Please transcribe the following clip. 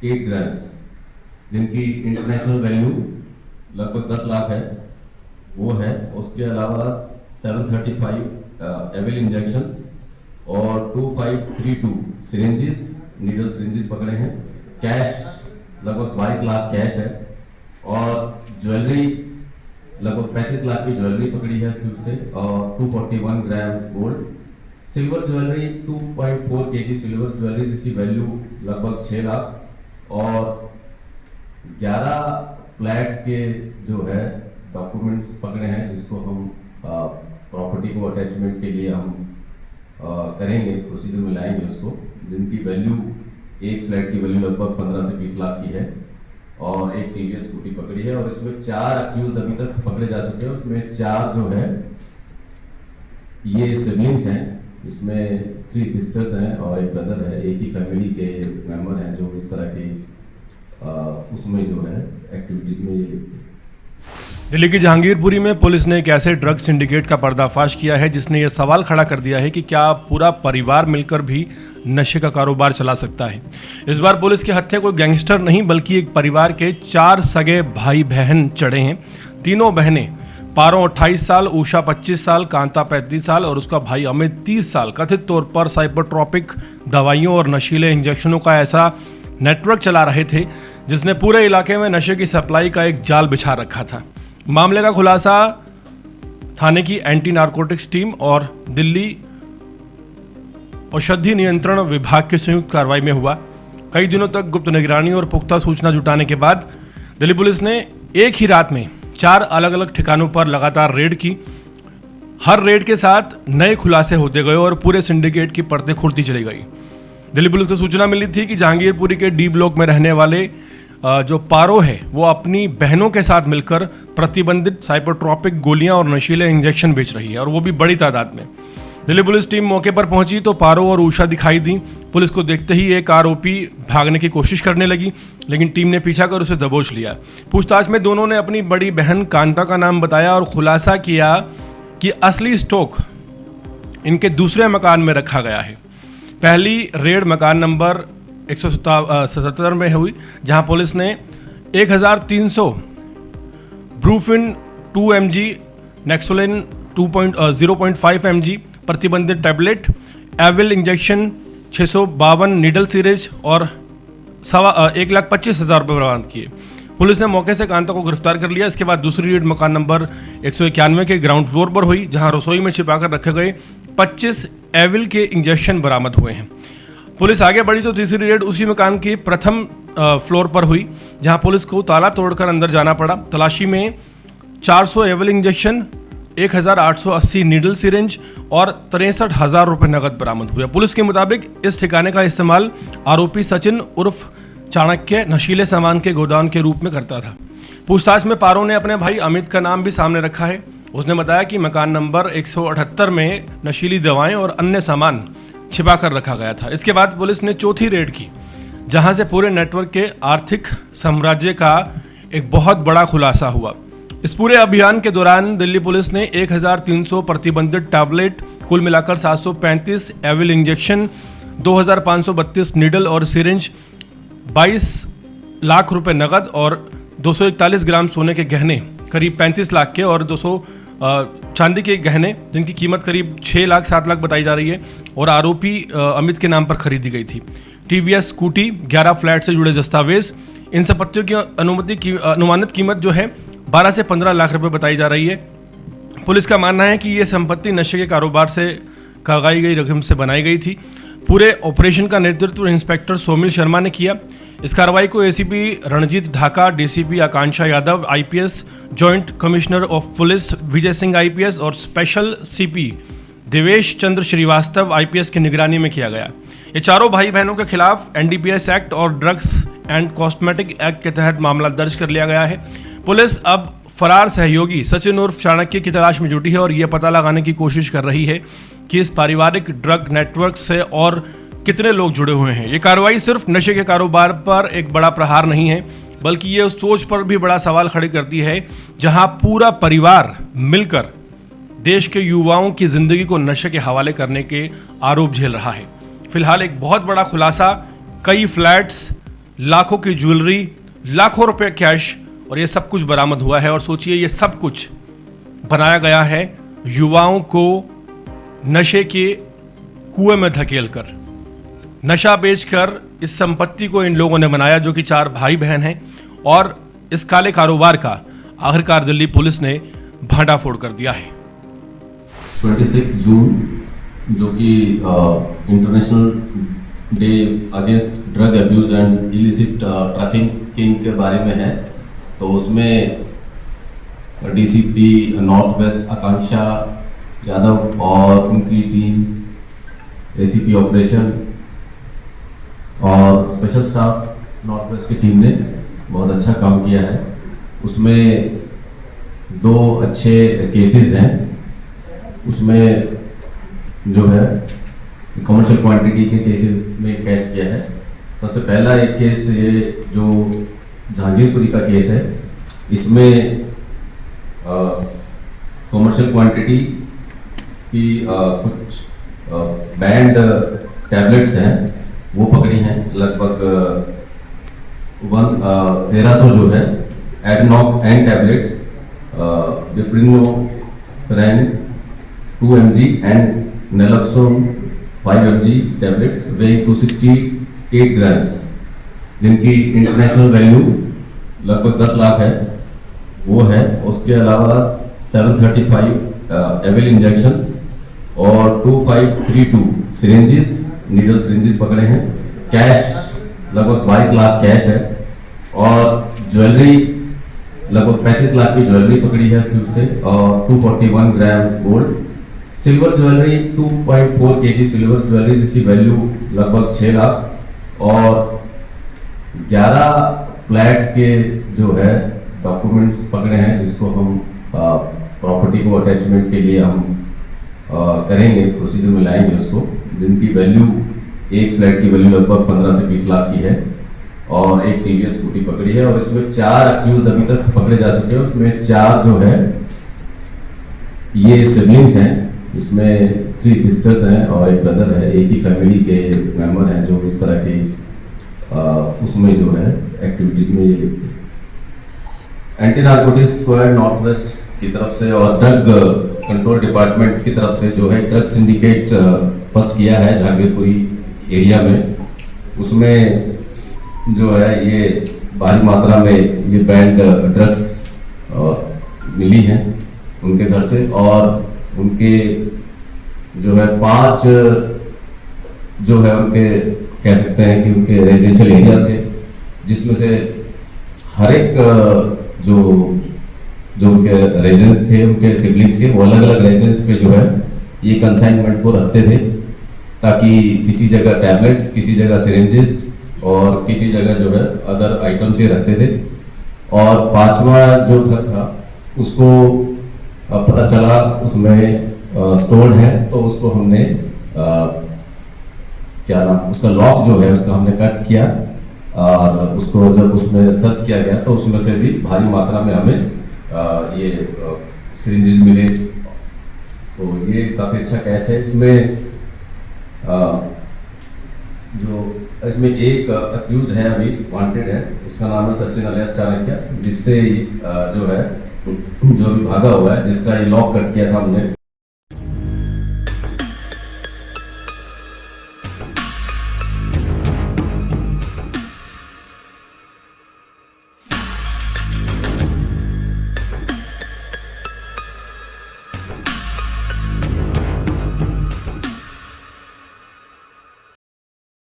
8 grams, जिनकी international value लगभग 10 लाख है, वो है। उसके अलावा 735 एविल इंजेक्शंस और 2532 सिरिंजेस, नीडल सिरिंजेस पकड़े हैं। कैश लगभग 22 लाख कैश है और ज्वेलरी लगभग 35 लाख की ज्वेलरी पकड़ी है उससे और 241 gram gold. Silver jewellery 2.4 kg silver jewellery, जिसकी वैल्यू लगभग 6 लाख और 11 फ्लैट्स के जो है डॉक्यूमेंट्स पकड़े हैं, जिसको हम प्रॉपर्टी को अटैचमेंट के लिए हम करेंगे, प्रोसीजर में लाएंगे उसको, जिनकी वैल्यू एक फ्लैट की वैल्यू लगभग 15 से 20 लाख की है और एक टीवीएस स्कूटी पकड़ी है। और इसमें 4 अक्यूज अभी तक पकड़े जा सके हैं। उसमें 4 जो है ये सिबलिंग्स हैं, इसमें 3 सिस्टर्स हैं और एक ब्रदर है। एक ही फैमिली के मेंबर हैं जो इस तरह के उसमें जो है एक्टिविटीज में ये लिखते हैं। दिल्ली की जहांगीरपुरी में पुलिस ने एक ऐसे ड्रग सिंडिकेट का पर्दाफाश किया है जिसने ये सवाल खड़ा कर दिया है कि क्या पूरा परिवार मिलकर भी नशे का कारोबार चला सकता है। इस बार पुलिस के हत्थे कोई गैंगस्टर नहीं बल्कि एक परिवार के 4 सगे भाई बहन चढ़े हैं। तीनों बहनें पारो 28 साल, उषा 25 साल, कांता 35 साल और उसका भाई अमित 30 साल कथित तौर पर साइकोट्रोपिक दवाइयों और नशीले इंजेक्शनों का ऐसा नेटवर्क चला रहे थे जिसने पूरे इलाके में नशे की सप्लाई का एक जाल बिछा रखा था। मामले का खुलासा थाने की एंटी नारकोटिक्स टीम और दिल्ली औषधि नियंत्रण विभाग की संयुक्त कार्रवाई में हुआ। कई दिनों तक गुप्त निगरानी और पुख्ता सूचना जुटाने के बाद दिल्ली पुलिस ने एक ही रात में 4 अलग अलग ठिकानों पर लगातार रेड की। हर रेड के साथ नए खुलासे होते गए और पूरे सिंडिकेट की परतें खुलती चली गई। दिल्ली पुलिस को सूचना मिली थी कि जहांगीरपुरी के डी ब्लॉक में रहने वाले जो पारो है वो अपनी बहनों के साथ मिलकर प्रतिबंधित साइकोट्रोपिक गोलियां और नशीले इंजेक्शन बेच रही है और वो भी बड़ी तादाद में। दिल्ली पुलिस टीम मौके पर पहुंची तो पारो और उषा दिखाई दी। पुलिस को देखते ही एक आरोपी भागने की कोशिश करने लगी, लेकिन टीम ने पीछा कर उसे दबोच लिया। पूछताछ में दोनों ने अपनी बड़ी बहन कांता का नाम बताया और खुलासा किया कि असली स्टॉक इनके दूसरे मकान में रखा गया है। पहली रेड मकान नंबर 177 में हुई, जहां पुलिस ने 1300 ब्रूफिन 2 mg, नेक्सोलिन 0.5 mg, प्रतिबंधित tablet, Avil injection 652 needle series और 1,25,000 रुपये बरामद किए। पुलिस ने मौके से कांता को गिरफ्तार कर लिया। इसके बाद दूसरी रेड मकान नंबर 191 के ग्राउंड फ्लोर पर हुई, जहां रसोई में छिपाकर रखे गए 25 एविल के इंजेक्शन बरामद हुए हैं। पुलिस आगे बढ़ी तो तीसरी रेड उसी मकान की प्रथम फ्लोर पर हुई, जहां पुलिस को ताला तोड़कर अंदर जाना पड़ा। तलाशी में 400 एविल इंजेक्शन, 1,880 नीडल सिरिंज और 63,000 रुपये नकद बरामद हुए। पुलिस के मुताबिक इस ठिकाने का इस्तेमाल आरोपी सचिन उर्फ चाणक्य नशीले सामान के गोदाम के रूप में करता था। पूछताछ में पारो ने अपने भाई अमित का नाम भी सामने रखा है। उसने बताया कि मकान नंबर 178 में नशीली दवाएं और अन्य सामान छिपा कर रखा गया था। इसके बाद पुलिस ने चौथी रेड की, जहां से पूरे नेटवर्क के आर्थिक साम्राज्य का एक बहुत बड़ा खुलासा हुआ। इस पूरे अभियान के दौरान दिल्ली पुलिस ने 1,300 प्रतिबंधित टैबलेट, कुल मिलाकर 735 एविल इंजेक्शन, 2,532 नीडल और सिरिंज, 22 लाख रुपए नकद और 241 ग्राम सोने के गहने करीब 35 लाख के और 200 चांदी के गहने जिनकी कीमत करीब 6 लाख 7 लाख बताई जा रही है और आरोपी अमित के नाम पर खरीदी गई थी। टीवीएस स्कूटी, 11 फ्लैट से जुड़े दस्तावेज, इन संपत्तियों की अनुमानित कीमत जो है 12 से 15 लाख रुपए बताई जा रही है। पुलिस का मानना है कि ये संपत्ति नशे के कारोबार से कगाई गई रकम से बनाई गई थी। पूरे ऑपरेशन का नेतृत्व इंस्पेक्टर सोमिल शर्मा ने किया। इस कार्रवाई को ACP Ranjit Dhaka, DCP Akanksha Yadav IPS, joint commissioner of police Vijay Singh IPS और special CP Devesh Chandra Srivastava IPS की निगरानी में किया गया। ये चारों भाई बहनों के खिलाफ एनडीपीएस एक्ट और ड्रग्स एंड कॉस्मेटिक एक्ट के तहत मामला दर्ज कर लिया गया है। पुलिस अब फरार सहयोगी सचिन उर्फ चाणक्य की तलाश में जुटी है और यह पता लगाने की कोशिश कर रही है कि इस पारिवारिक ड्रग नेटवर्क से और कितने लोग जुड़े हुए हैं। ये कार्रवाई सिर्फ नशे के कारोबार पर एक बड़ा प्रहार नहीं है, बल्कि ये उस सोच पर भी बड़ा सवाल खड़ी करती है जहां पूरा परिवार मिलकर देश के युवाओं की जिंदगी को नशे के हवाले करने के आरोप झेल रहा है। फिलहाल एक बहुत बड़ा खुलासा, कई फ्लैट्स, लाखों की ज्वेलरी, लाखों रुपए कैश और ये सब कुछ बरामद हुआ है। और सोचिए ये सब कुछ बनाया गया है युवाओं को नशे के कुएं में धकेलकर, नशा बेचकर इस संपत्ति को इन लोगों ने बनाया, जो कि 4 भाई बहन हैं। और इस काले कारोबार का आखिरकार दिल्ली पुलिस ने भांडाफोड़ कर दिया है। 26 जून जो कि international day against drug abuse and illicit trafficking के बारे में है, तो उसमें डीसीपी नॉर्थ वेस्ट आकांक्षा यादव और उनकी टीम, एसीपी ऑपरेशन और स्पेशल स्टाफ नॉर्थ वेस्ट की टीम ने बहुत अच्छा काम किया है। उसमें 2 अच्छे केसेस हैं। उसमें जो है कमर्शियल क्वांटिटी के केसेस में कैच किया है। सबसे पहला एक केस ये जो जहांगीरपुरी का केस है, इसमें कमर्शियल क्वांटिटी की कुछ बैंड टैबलेट्स हैं वो पकड़ी हैं, लगभग 1300 जो है एडनॉक एन टैबलेट्स, डिप्रिनोफेन 2 mg and naloxone 5 mg tablets weighing 268 grams, जिनकी इंटरनेशनल वैल्यू लगभग 10 लाख है, वो है। उसके अलावा 735 एविल इंजेक्शंस और 2532 सिरिंजेस, नीडल सिरिंजेस पकड़े हैं। कैश लगभग 22 लाख कैश है और ज्वेलरी लगभग 35 लाख की ज्वेलरी पकड़ी है फिर से, और 241 gram gold. Silver jewellery 2.4 kg silver jewellery, जिसकी वैल्यू लगभग 6 लाख, और 11 फ्लैट्स के जो है डॉक्यूमेंट्स पकड़े हैं, जिसको हम प्रॉपर्टी को अटैचमेंट के लिए हम करेंगे, प्रोसीजर में लाएंगे उसको, जिनकी वैल्यू, एक फ्लैट की वैल्यू लगभग 15 से 20 लाख की है, और एक टीवीएस स्कूटी पकड़ी है। और इसमें 4 अक्यूज अभी तक पकड़े जा सके हैं। उसमें 4 जो है ये सिबलिंग्स हैं, इसमें 3 सिस्टर्स हैं और एक ब्रदर है, एक ही फैमिली के मेंबर हैं जो इस तरह के उसमें जो है एक्टिविटीज में ये लिखते हैं। Anti narcotics squad north west की तरफ से और ड्रग कंट्रोल डिपार्टमेंट की तरफ से जो है ड्रग सिंडिकेट बस्ट किया है जहांगीरपुरी एरिया में। उसमें जो है ये भारी मात्रा में ये बैंड ड्रग्स मिली हैं उनके घर से, और उनके जो है 5 जो है उनके कह सकते हैं कि उनके रेजिडेंशियल एरिया थे, जिसमें से हर एक जो उनके रेजिडेंस थे, उनके सिबलिंग्स के, वो अलग अलग रेजिडेंस पे जो है ये कंसाइनमेंट को रखते थे, ताकि किसी जगह टैबलेट्स, किसी जगह सिरिंजेस और किसी जगह जो है अदर आइटम्स ये रखते थे। और 5वां जो घर था उसको पता चला उसमें स्टोर्ड है, तो उसको हमने क्या नाम, उसका लॉक जो है उसका हमने कट किया, और उसको जब उसमें सर्च किया गया तो उसमें से भी भारी मात्रा में हमें ये सिरिंजेस मिले। तो ये काफ़ी अच्छा कैच है। इसमें एक अक्यूज्ड है, अभी वांटेड है, उसका नाम है सचिन अलियास चाणक्य, जिससे जो है जो अभी भागा हुआ है, जिसका ये लॉक कट किया था हमने।